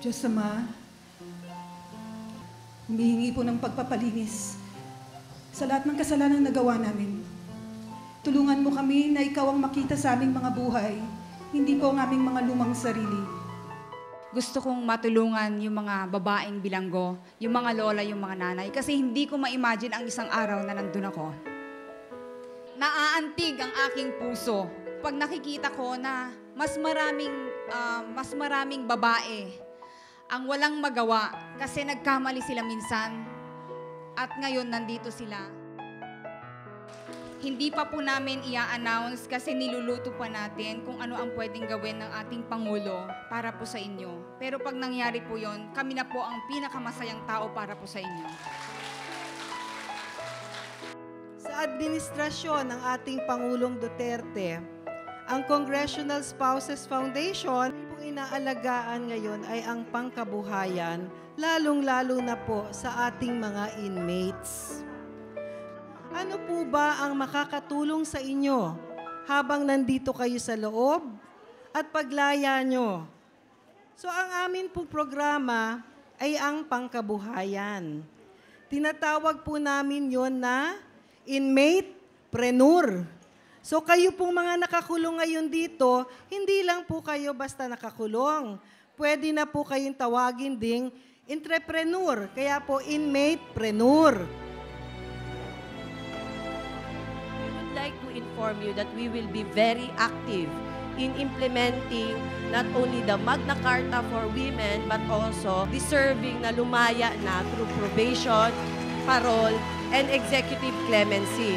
Diyos Ama, humihingi po ng pagpapalinis sa lahat ng kasalanan na nagawa namin. Tulungan mo kami na ikaw ang makita sa aming mga buhay, hindi po ang aming mga lumang sarili. Gusto kong matulungan yung mga babaeng bilanggo, yung mga lola, yung mga nanay, kasi hindi ko ma-imagine ang isang araw na nandun ako. Naaantig ang aking puso pag nakikita ko na mas maraming babae ang walang magawa kasi nagkamali sila minsan at ngayon nandito sila. Hindi pa po namin i-announce kasi niluluto pa natin kung ano ang pwedeng gawin ng ating Pangulo para po sa inyo. Pero pag nangyari po yon, kami na po ang pinakamasayang tao para po sa inyo. Sa administrasyon ng ating Pangulong Duterte, ang Congressional Spouses Foundation pong inaalagaan ngayon ay ang pangkabuhayan, lalong-lalo na po sa ating mga inmates. Ano po ba ang makakatulong sa inyo habang nandito kayo sa loob at paglaya nyo? So ang amin pong programa ay ang pangkabuhayan. Tinatawag po namin yon na inmate-preneur. So kayo pong mga nakakulong ngayon dito, hindi lang po kayo basta nakakulong. Pwede na po kayong tawagin ding entrepreneur, kaya po inmate-preneur. We would like to inform you that we will be very active in implementing not only the Magna Carta for women but also deserving na lumaya na through probation, parole, and executive clemency.